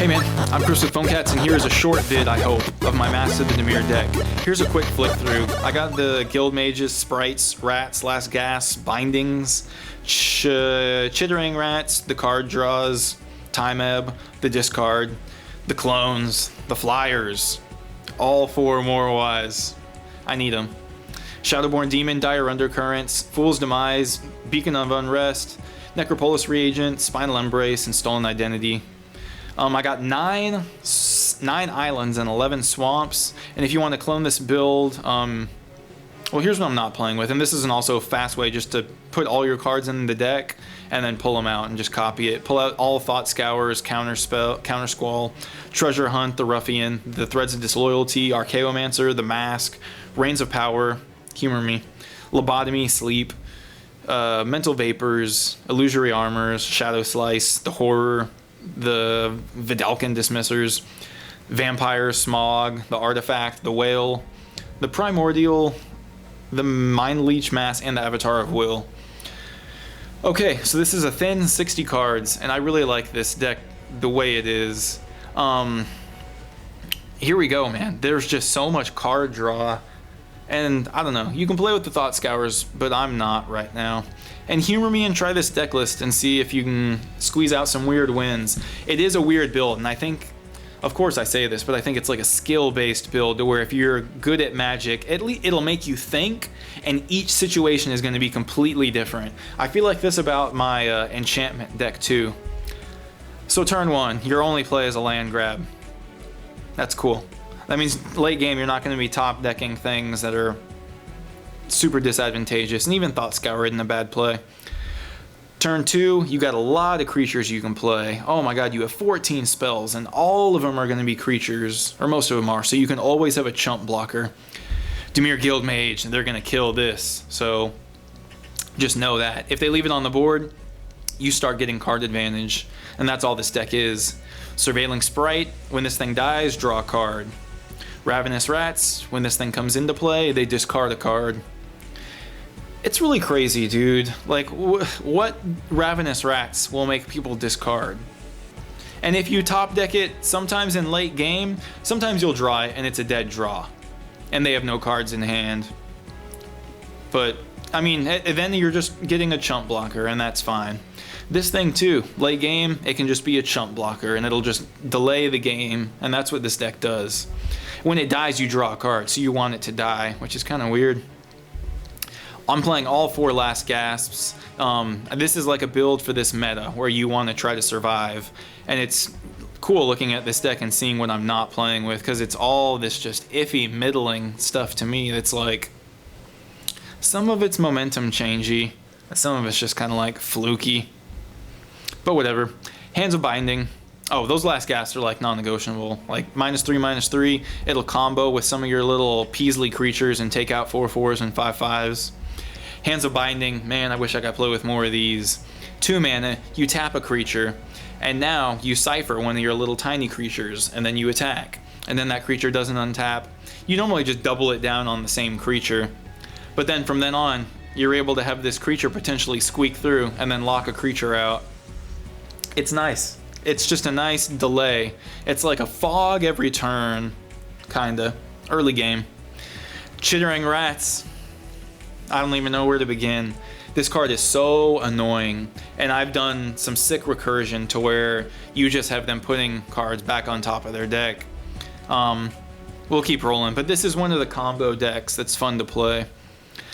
Hey man, I'm Chris with PhoneCats, and here's a short vid, I hope, of my Master of the Dimir deck. Here's a quick flick through. I got the Guild Mages, Sprites, Rats, Last Gas, Bindings, Chittering Rats, the card draws, Time Ebb, the discard, the clones, the flyers, all 4 more wise. I need them. Shadowborn Demon, Dire Undercurrents, Fool's Demise, Beacon of Unrest, Necropolis Reagent, Spinal Embrace, and Stolen Identity. I got 9 islands and 11 swamps, and if you want to clone this build, well, here's what I'm not playing with, and this is also a fast way just to put all your cards in the deck and then pull them out and just copy it. Pull out all Thought Scours, Counter Squall, Treasure Hunt, the Ruffian, the Threads of Disloyalty, Archaeomancer, the Mask, Reigns of Power, Humor Me, Lobotomy, Sleep, Mental Vapors, Illusory Armors, Shadow Slice, the Horror, the Vidalcan Dismissers, Vampire, Smog, the Artifact, the Whale, the Primordial, the Mind Leech Mass, and the Avatar of Will. Okay, so this is a thin 60 cards, and I really like this deck the way it is. Here we go, man. There's just so much card draw, and I don't know. You can play with the Thought Scours, but I'm not right now. And humor me and try this deck list and see if you can squeeze out some weird wins. It is a weird build, and I think, of course I say this, but I think it's like a skill-based build to where if you're good at Magic, it'll make you think, and each situation is going to be completely different. I feel like this about my enchantment deck too. So turn 1, your only play is a land grab. That's cool. That means late game you're not going to be top decking things that are super disadvantageous, and even Thought Scour isn't a bad play. Turn 2, you got a lot of creatures you can play. Oh my god, you have 14 spells, and all of them are going to be creatures, or most of them are, so you can always have a chump blocker. Dimir Guild Mage, and they're going to kill this, so just know that. If they leave it on the board, you start getting card advantage, and that's all this deck is. Surveilling Sprite, when this thing dies, draw a card. Ravenous Rats, when this thing comes into play, they discard a card. It's really crazy, dude. Like, what Ravenous Rats will make people discard? And if you top deck it, sometimes in late game, sometimes you'll draw it and it's a dead draw. And they have no cards in hand. But, I mean, then you're just getting a chump blocker, and that's fine. This thing too, late game, it can just be a chump blocker, and it'll just delay the game, and that's what this deck does. When it dies, you draw a card, so you want it to die, which is kind of weird. I'm playing all 4 Last Gasps. This is like a build for this meta where you want to try to survive, and it's cool looking at this deck and seeing what I'm not playing with, because it's all this just iffy, middling stuff to me that's like, some of it's momentum changey, some of it's just kind of like fluky, but whatever. Hands of Binding. Oh, those Last Gasps are like non-negotiable. Like -3/-3, it'll combo with some of your little Peasley creatures and take out 4/4s and 5/5s. Hands of Binding, man, I wish I could play with more of these. 2 mana, you tap a creature, and now you cipher one of your little tiny creatures, and then you attack. And then that creature doesn't untap. You normally just double it down on the same creature. But then from then on, you're able to have this creature potentially squeak through and then lock a creature out. It's nice. It's just a nice delay. It's like a fog every turn, kinda. Early game. Chittering Rats. I don't even know where to begin. This card is so annoying, and I've done some sick recursion to where you just have them putting cards back on top of their deck. We'll keep rolling, but this is one of the combo decks that's fun to play.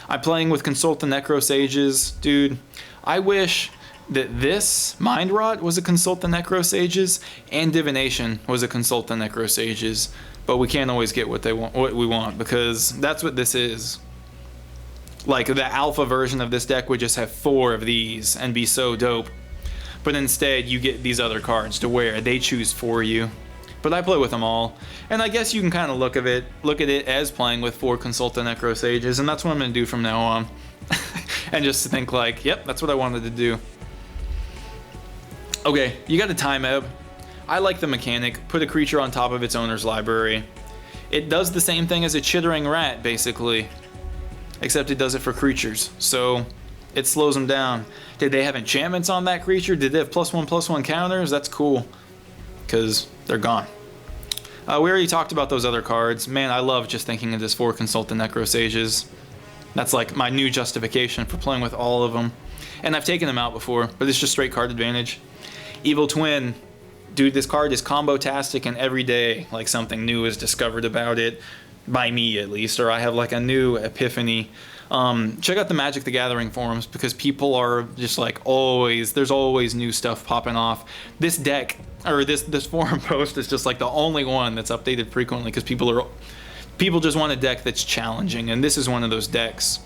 I'm playing with Consult the Necrosages. Dude, I wish that this Mind Rot was a Consult the Necrosages and Divination was a Consult the Necrosages, but we can't always get what we want, because that's what this is. Like, the alpha version of this deck would just have 4 of these and be so dope, but instead you get these other cards to where they choose for you. But I play with them all, and I guess you can kind of look at it as playing with 4 Consult the Necrosages, and that's what I'm going to do from now on. And just think like, yep, that's what I wanted to do. Okay, you got a Time Ebb. I like the mechanic, put a creature on top of its owner's library. It does the same thing as a Chittering Rat, basically, except it does it for creatures, so it slows them down. Did they have enchantments on that creature? Did they have +1/+1 counters? That's cool, because they're gone. We already talked about those other cards. Man, I love just thinking of this 4 Consult the Necrosages. That's like my new justification for playing with all of them. And I've taken them out before, but it's just straight card advantage. Evil Twin. Dude, this card is combo-tastic, and every day, like, something new is discovered about it. By me, at least, or I have, like, a new epiphany. Check out the Magic the Gathering forums, because people are just, like, always, there's always new stuff popping off. This deck, or this forum post is just, like, the only one that's updated frequently, because people just want a deck that's challenging, and this is one of those decks.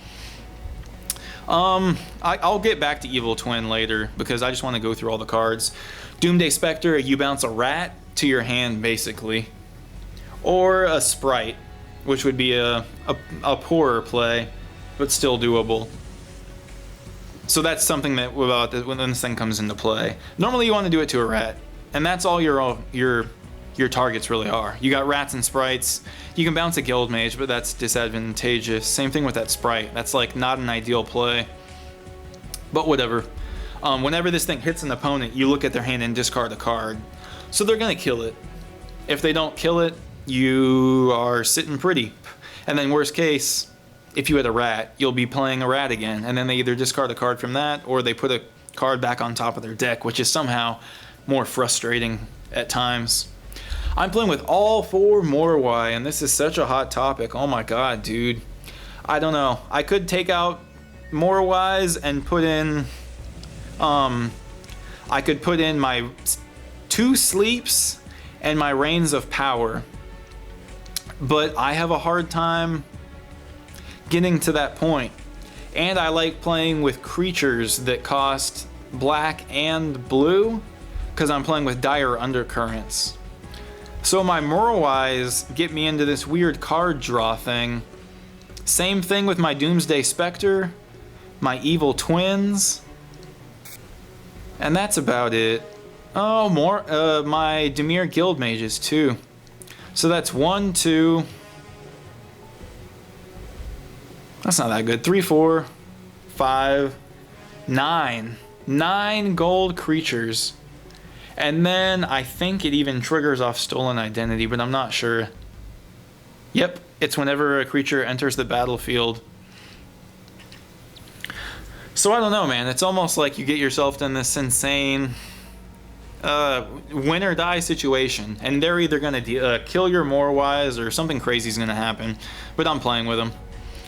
I'll get back to Evil Twin later, because I just want to go through all the cards. Doomsday Spectre, you bounce a rat to your hand, basically. Or a Sprite, which would be a poorer play, but still doable. So that's something that when this thing comes into play. Normally you want to do it to a rat, and that's all your targets really are. You got rats and sprites. You can bounce a guild mage, but that's disadvantageous. Same thing with that sprite. That's like not an ideal play, but whatever. Whenever this thing hits an opponent, you look at their hand and discard a card. So they're gonna kill it. If they don't kill it, you are sitting pretty. And then worst case, if you had a rat, you'll be playing a rat again. And then they either discard a card from that, or they put a card back on top of their deck, which is somehow more frustrating at times. I'm playing with all 4 Moroi, and this is such a hot topic. Oh my god, dude. I don't know. I could take out Morois and put in... I could put in my 2 Sleeps and my Reigns of Power. But I have a hard time getting to that point. And I like playing with creatures that cost black and blue, because I'm playing with Dire Undercurrents. So my Morois get me into this weird card draw thing. Same thing with my Doomsday Spectre, my Evil Twins, and that's about it. Oh, my Dimir Guild Mages too. So that's 1, 2. That's not that good. 3, 4, 5, 9. 9 gold creatures. And then I think it even triggers off Stolen Identity, but I'm not sure. Yep, it's whenever a creature enters the battlefield. So I don't know, man. It's almost like you get yourself in this insane win or die situation, and they're either going to kill your Morois or something crazy is going to happen. But I'm playing with them.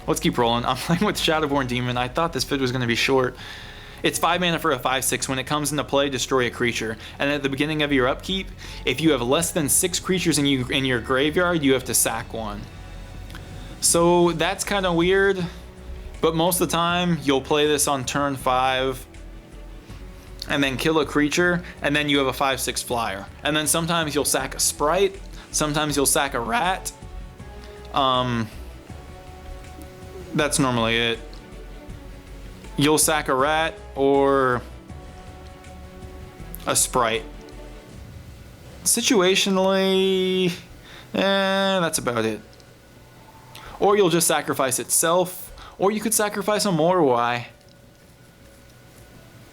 Let's keep rolling. I'm playing with Shadowborn Demon. I thought this vid was going to be short. It's 5 mana for a 5/6. When it comes into play, destroy a creature. And at the beginning of your upkeep, if you have less than 6 creatures in your graveyard, you have to sack one. So that's kind of weird, but most of the time you'll play this on turn 5 and then kill a creature, and then you have a 5/6 flyer. And then sometimes you'll sack a sprite, sometimes you'll sack a rat. That's normally it. You'll sack a rat or a sprite. Situationally, that's about it. Or you'll just sacrifice itself, or you could sacrifice a Moroi.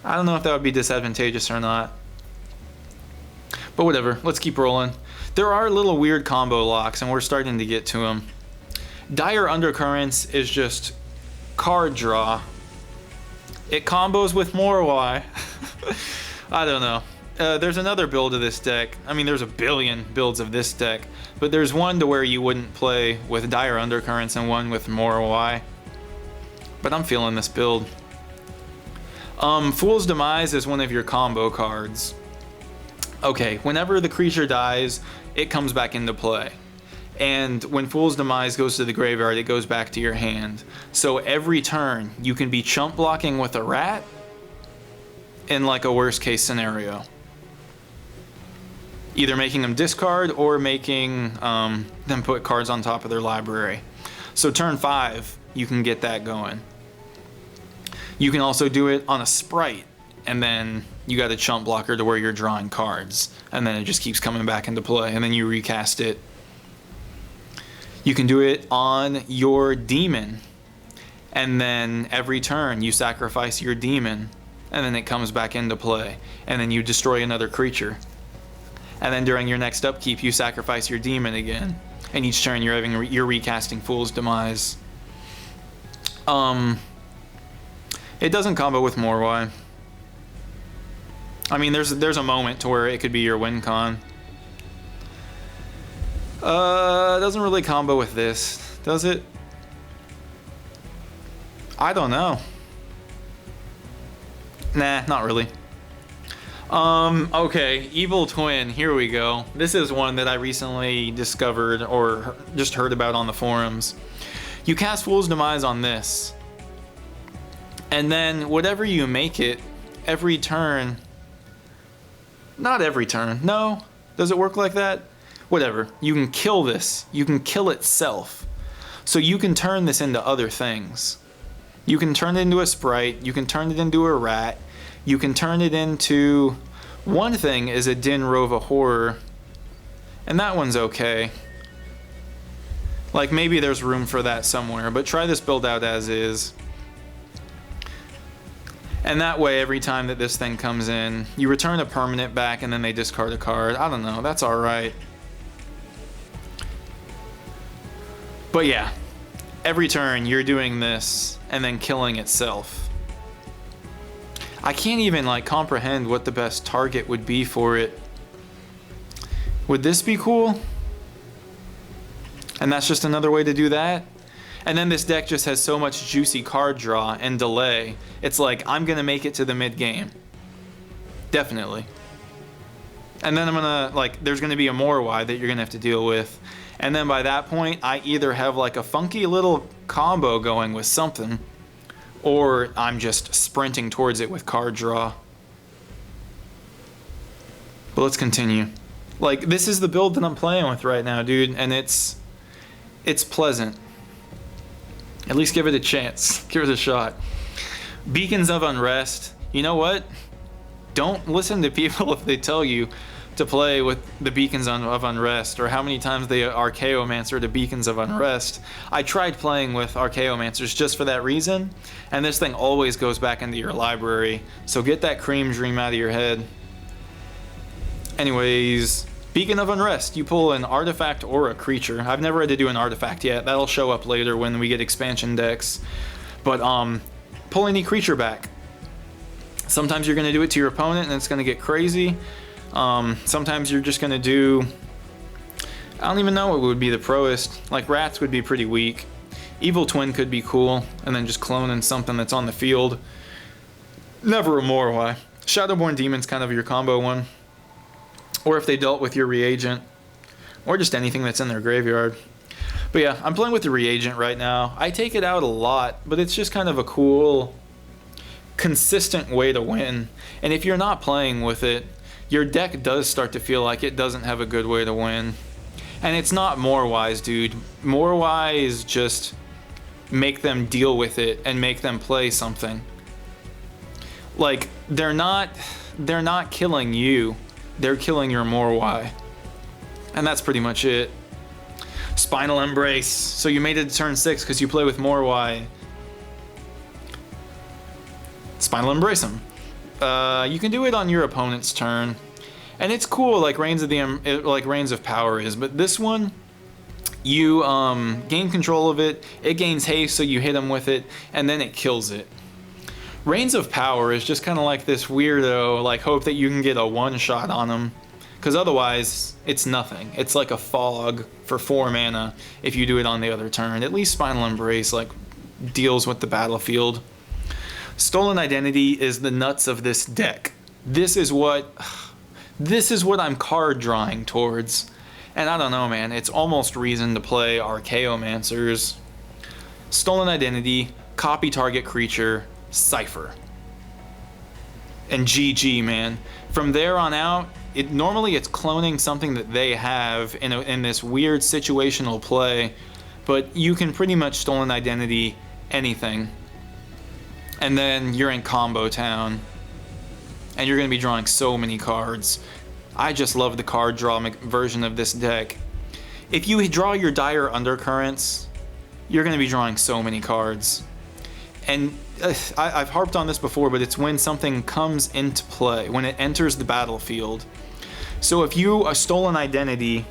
I don't know if that would be disadvantageous or not. But whatever, let's keep rolling. There are little weird combo locks, and we're starting to get to them. Dire Undercurrents is just card draw. It combos with Moroi. I don't know. There's another build of this deck. I mean, there's a billion builds of this deck, but there's one to where you wouldn't play with Dire Undercurrents and one with Moroi. But I'm feeling this build. Fool's Demise is one of your combo cards. Okay, whenever the creature dies, it comes back into play. And when Fool's Demise goes to the graveyard, it goes back to your hand. So every turn, you can be chump blocking with a rat in like a worst case scenario. Either making them discard or making them put cards on top of their library. So turn 5, you can get that going. You can also do it on a sprite, and then you got a chump blocker to where you're drawing cards, and then it just keeps coming back into play, and then you recast it. You can do it on your demon, and then every turn you sacrifice your demon, and then it comes back into play, and then you destroy another creature. And then during your next upkeep, you sacrifice your demon again. And each turn you're recasting Fool's Demise. It doesn't combo with Morwai. I mean, there's a moment to where it could be your win con. It doesn't really combo with this, does it? I don't know. Nah, not really. Okay, Evil Twin, here we go. This is one that I recently discovered or just heard about on the forums. You cast Fool's Demise on this, and then whatever you make it, every turn... Not every turn, no? Does it work like that? Whatever, you can kill this. You can kill itself. So you can turn this into other things. You can turn it into a sprite, you can turn it into a rat, you can turn it into... One thing is a Din Rova Horror, and that one's okay. Like, maybe there's room for that somewhere, but try this build out as is. And that way, every time that this thing comes in, you return a permanent back and then they discard a card. I don't know, that's alright. But yeah, every turn you're doing this and then killing itself. I can't even like comprehend what the best target would be for it. Would this be cool? And that's just another way to do that? And then this deck just has so much juicy card draw and delay. It's like, I'm gonna make it to the mid game. Definitely. And then I'm gonna, like, there's gonna be a Morwai that you're gonna have to deal with. And then by that point, I either have like a funky little combo going with something, or I'm just sprinting towards it with card draw. But let's continue. Like, this is the build that I'm playing with right now, dude, and it's pleasant. At least give it a chance. Give it a shot. Beacons of Unrest. You know what? Don't listen to people if they tell you to play with the Beacons of Unrest, or how many times they Archaeomancer to Beacons of Unrest. I tried playing with Archaeomancers just for that reason, and this thing always goes back into your library, so get that cream dream out of your head. Anyways, Beacon of Unrest, you pull an artifact or a creature. I've never had to do an artifact yet. That'll show up later when we get expansion decks. But pull any creature back. Sometimes you're going to do it to your opponent and it's going to get crazy. Sometimes you're just going to do... I don't even know what would be the proest. Like, rats would be pretty weak. Evil Twin could be cool, and then just cloning something that's on the field. Never a Morwai. Shadowborn Demon's kind of your combo one. Or if they dealt with your reagent, or just anything that's in their graveyard. But yeah, I'm playing with the reagent right now. I take it out a lot, but it's just kind of a cool, consistent way to win. And if you're not playing with it, your deck does start to feel like it doesn't have a good way to win. And it's not Morwais, dude. Morwais just make them deal with it and make them play something. Like, they're not killing you. They're killing your Morwai. And that's pretty much it. Spinal Embrace. So you made it to turn 6 because you play with Morwai. Spinal Embrace them. You can do it on your opponent's turn. And it's cool like Reigns of Power is, but this one, you gain control of it, it gains haste so you hit him with it, and then it kills it. Reigns of Power is just kind of like this weirdo, like hope that you can get a one-shot on him, because otherwise it's nothing. It's like a fog for 4 mana if you do it on the other turn. At least Spinal Embrace like deals with the battlefield. Stolen Identity is the nuts of this deck. This is what I'm card drawing towards. And I don't know, man, it's almost reason to play Archaeomancers. Stolen Identity, copy target creature, Cypher. And GG, man. From there on out, normally it's cloning something that they have in this weird situational play, but you can pretty much Stolen Identity anything. And then you're in combo town, and you're going to be drawing so many cards. I just love the card draw version of this deck. If you draw your Dire Undercurrents, you're going to be drawing so many cards. And I've harped on this before, but it's when something comes into play, when it enters the battlefield. So if you a stolen identity,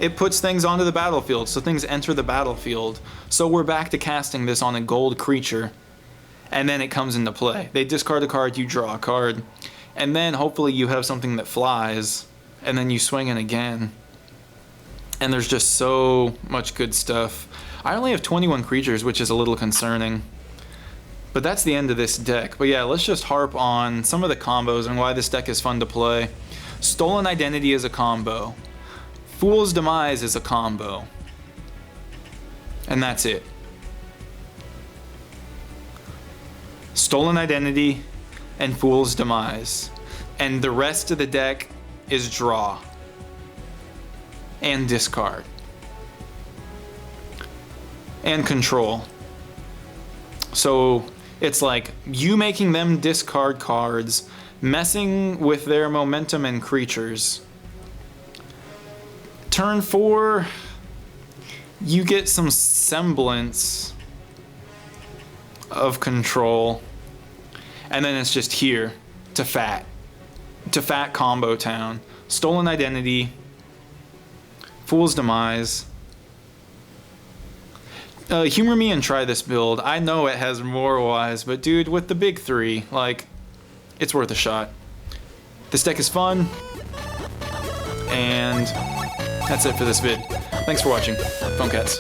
it puts things onto the battlefield, so things enter the battlefield. So we're back to casting this on a gold creature, and then it comes into play. They discard a card, you draw a card, and then hopefully you have something that flies, and then you swing it again. And there's just so much good stuff. I only have 21 creatures, which is a little concerning. But that's the end of this deck. But yeah, let's just harp on some of the combos and why this deck is fun to play. Stolen Identity is a combo. Fool's Demise is a combo. And that's it. Stolen Identity and Fool's Demise. And the rest of the deck is draw. And discard. And control. So it's like you making them discard cards, messing with their momentum and creatures. Turn 4, you get some semblance of control. And then it's just here to fat combo town. Stolen Identity, Fool's Demise. Humor me and try this build. I know it has more Ys, but dude, with the big 3, like, it's worth a shot. This deck is fun, and that's it for this vid. Thanks for watching. Phone Cats.